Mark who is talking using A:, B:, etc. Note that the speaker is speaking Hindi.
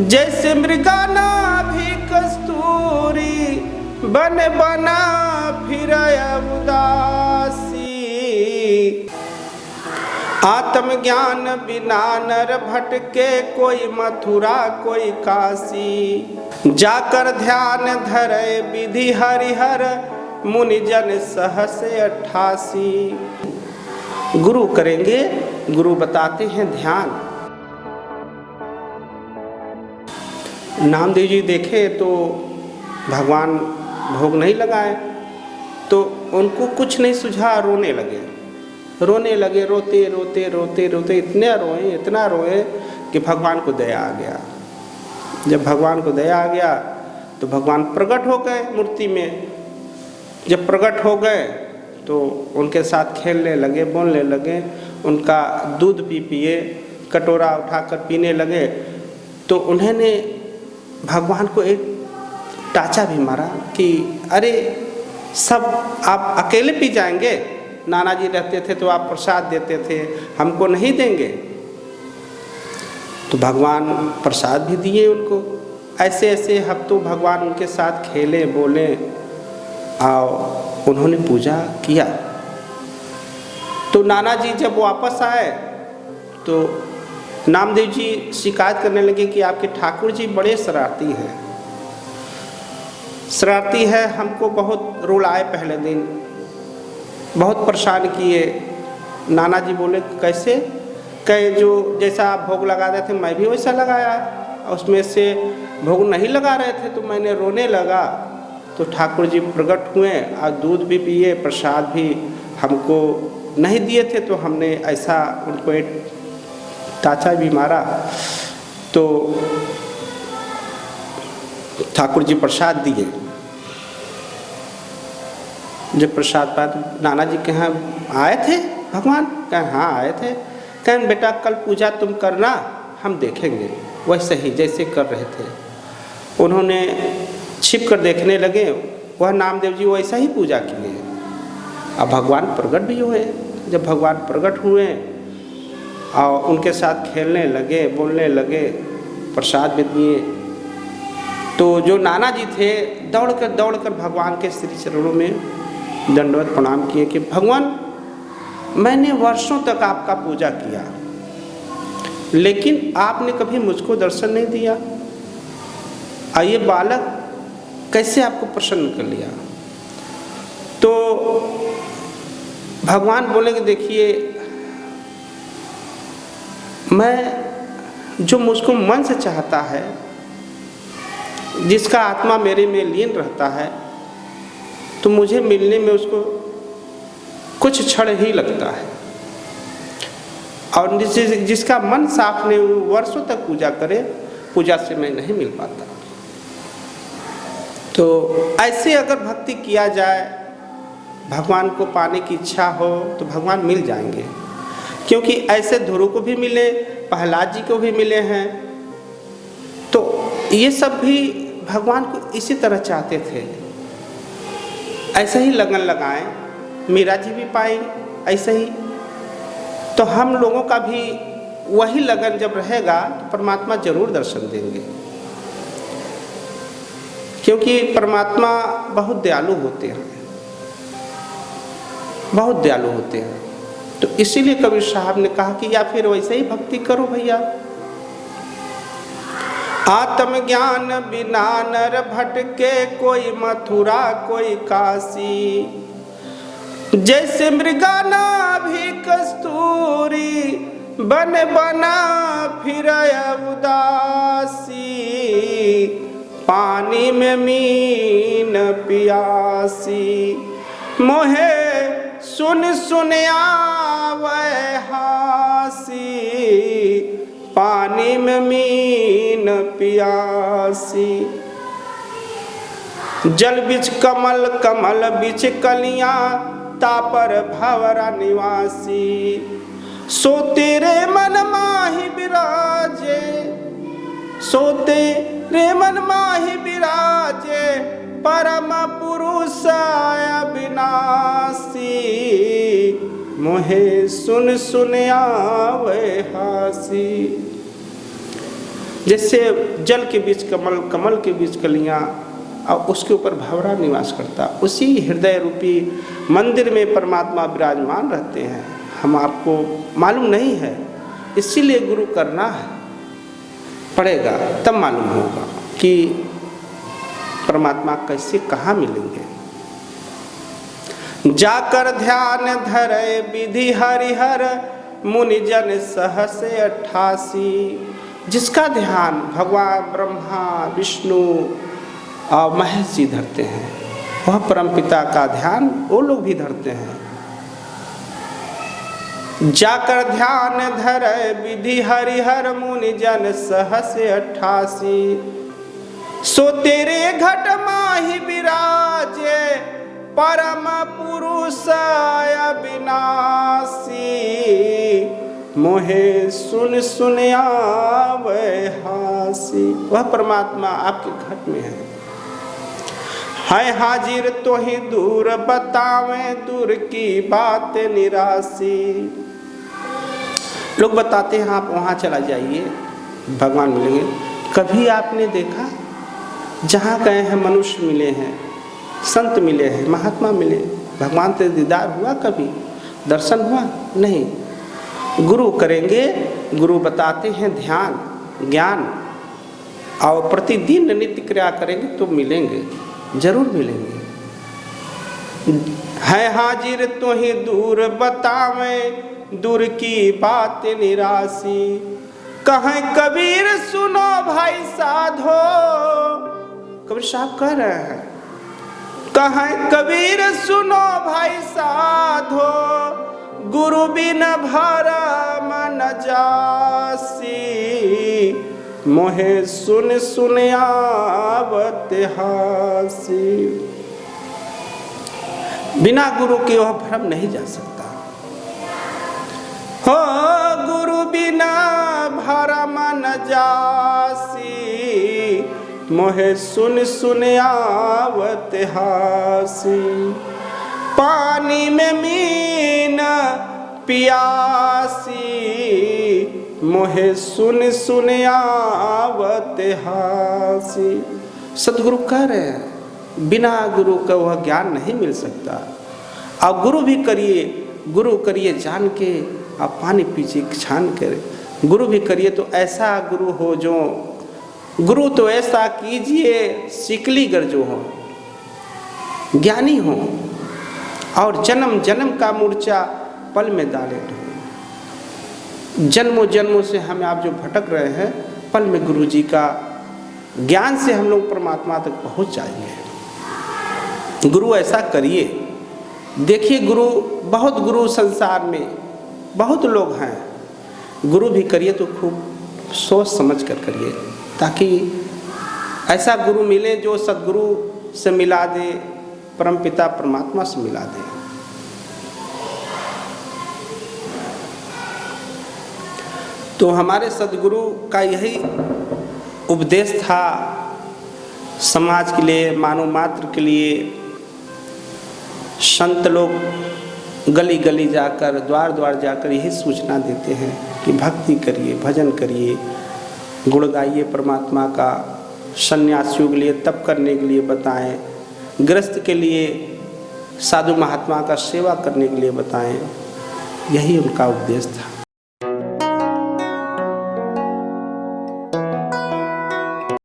A: जैसे मृगाना भी कस्तूरी बन बना फिर उदासी। आत्मज्ञान बिना नर भटके, कोई मथुरा कोई काशी। जाकर ध्यान धरे विधि हरिहर, मुनिजन सहस 88। गुरु करेंगे, गुरु बताते हैं ध्यान। नामदेव जी देखे तो भगवान भोग नहीं लगाए, तो उनको कुछ नहीं सुझा, रोने लगे। रोते रोते रोते रोते इतना रोए कि भगवान को दया आ गया। जब भगवान को दया आ गया तो भगवान प्रकट हो गए मूर्ति में। जब प्रकट हो गए तो उनके साथ खेलने लगे, बोलने लगे, उनका दूध भी पिए, कटोरा उठाकर पीने लगे। तो उन्होंने भगवान को एक टाचा भी मारा कि अरे सब आप अकेले पी जाएंगे, नाना जी रहते थे तो आप प्रसाद देते थे, हमको नहीं देंगे। तो भगवान प्रसाद भी दिए उनको। ऐसे ऐसे हफ्तों भगवान उनके साथ खेले, बोले और उन्होंने पूजा किया। तो नाना जी जब वापस आए तो नामदेव जी शिकायत करने लगे कि आपके ठाकुर जी बड़े शरारती है, हमको बहुत रुलाए, पहले दिन बहुत परेशान किए। नाना जी बोले कैसे? कहे जो जैसा आप भोग लगा रहे थे मैं भी वैसा लगाया, उसमें से भोग नहीं लगा रहे थे तो मैंने रोने लगा। तो ठाकुर जी प्रकट हुए और दूध भी पिए, प्रसाद भी हमको नहीं दिए थे, तो हमने ऐसा उनको एक टाचा भी मारा। तो ठाकुर जी प्रसाद दिए। जब प्रसाद पाया तो नाना जी के यहाँ आए थे भगवान? कहें हाँ आए थे। कहें बेटा कल पूजा तुम करना, हम देखेंगे वैसे ही जैसे कर रहे थे। उन्होंने छिप कर देखने लगे, वह नामदेव जी वैसा ही पूजा किए। अब भगवान प्रकट भी हुए। जब भगवान प्रकट हुए और उनके साथ खेलने लगे, बोलने लगे, प्रसाद भी दिए, तो जो नाना जी थे दौड़कर भगवान के श्री चरणों में दंडवत प्रणाम किए कि भगवान मैंने वर्षों तक आपका पूजा किया, लेकिन आपने कभी मुझको दर्शन नहीं दिया, और ये बालक कैसे आपको प्रसन्न कर लिया। तो भगवान बोले कि देखिए मैं जो मुझको मन से चाहता है, जिसका आत्मा मेरे में लीन रहता है, तो मुझे मिलने में उसको कुछ क्षण ही लगता है। और जिसका मन साफ नहीं, वर्षों तक पूजा करे, पूजा से मैं नहीं मिल पाता। तो ऐसे अगर भक्ति किया जाए, भगवान को पाने की इच्छा हो तो भगवान मिल जाएंगे। क्योंकि ऐसे ध्रुव को भी मिले, प्रहलाद जी को भी मिले हैं। तो ये सब भी भगवान को इसी तरह चाहते थे, ऐसे ही लगन लगाएं। मीरा जी भी पाई ऐसे ही। तो हम लोगों का भी वही लगन जब रहेगा तो परमात्मा जरूर दर्शन देंगे। क्योंकि परमात्मा बहुत दयालु होते हैं, बहुत दयालु होते हैं। तो इसीलिए कबीर साहब ने कहा कि या फिर वैसे ही भक्ति करो भैया। आत्मज्ञान बिना नर भटके, कोई मथुरा कोई काशी। जैसे मृगाना भी कस्तूरी बन बना फिर उदासी। पानी में मीन पियासी, मोहे सुन सुन आवे हासी। पानी में मीन पियासी। जल बिच कमल, कमल बिच कलियां, तापर भंवरा निवासी। सो तेरे मन माहि बिराजे, सो तेरे मन माहि बिराजे। परम पुरुष अविनाशी, मोहे सुन सुन आवे हासी। जैसे जल के बीच कमल, कमल के बीच कलियाँ और उसके ऊपर भंवरा निवास करता, उसी हृदय रूपी मंदिर में परमात्मा विराजमान रहते हैं। हम आपको मालूम नहीं है, इसीलिए गुरु करना है, पड़ेगा, तब मालूम होगा कि परमात्मा कैसे कहाँ मिलेंगे। जाकर ध्यान धरे विधि हरिहर मुनि जन सहस 88। जिसका ध्यान भगवान ब्रह्मा विष्णु और महेश जी धरते हैं, वह परमपिता का ध्यान वो लोग भी धरते हैं। जाकर ध्यान धरे विधि हरिहर मुनि जन सहस 88। सो तेरे घट माहि विराजे परम पुरुष अविनाशी। मोहे सुन सुन आवे हासी। वह परमात्मा आपके घट में है हाजिर तो ही दूर बतावे दूर की बात निराशी। लोग बताते हैं आप वहाँ चला जाइए भगवान मिलेंगे। कभी आपने देखा जहाँ गए हैं मनुष्य मिले हैं, संत मिले हैं, महात्मा मिले, भगवान से दीदार हुआ, कभी दर्शन हुआ? नहीं। गुरु करेंगे, गुरु बताते हैं ध्यान ज्ञान, और प्रतिदिन नित्य क्रिया करेंगे तो मिलेंगे, जरूर मिलेंगे। है हाजिर तो ही दूर बतावे दूर की बात निराशी। कहें कबीर सुनो भाई साधो, कबीर साहब कह रहे हैं, कहें कबीर सुनो भाई साधो गुरु बिन भरम न जासी। मोहे सुन सुन आवत हासी। बिना गुरु के वह भ्रम नहीं जा सकता। हो गुरु बिना भरम न जासी। मोहे सुन सुन आवत हासी। पानी में मीन पियासी। मोहे सुन सुन आवत हासी। सदगुरु कह रहे हैं बिना गुरु का वह ज्ञान नहीं मिल सकता। आप गुरु भी करिए, गुरु करिए जान के, आप पानी पीछे छान कर गुरु भी करिए तो ऐसा गुरु हो जो, गुरु तो ऐसा कीजिए सिकलीगर जो हो, ज्ञानी हो और जन्म जन्म का मूर्छा पल में डाले हो। जन्मों जन्मों से हमें आप जो भटक रहे हैं, पल में गुरु जी का ज्ञान से हम लोग परमात्मा तक पहुंच जाएंगे। गुरु ऐसा करिए। देखिए गुरु, बहुत गुरु संसार में बहुत लोग हैं, गुरु भी करिए तो खूब सोच समझ कर करिए, ताकि ऐसा गुरु मिले जो सदगुरु से मिला दे, परमपिता परमात्मा से मिला दे। तो हमारे सदगुरु का यही उपदेश था समाज के लिए, मानव मात्र के लिए। संत लोग गली गली जाकर, द्वार द्वार जाकर यही सूचना देते हैं कि भक्ति करिए, भजन करिए, गुण गाइए परमात्मा का। सन्यासियों के लिए तप करने के लिए बताएं, गृहस्थ के लिए साधु महात्मा का सेवा करने के लिए बताएं। यही उनका उपदेश था।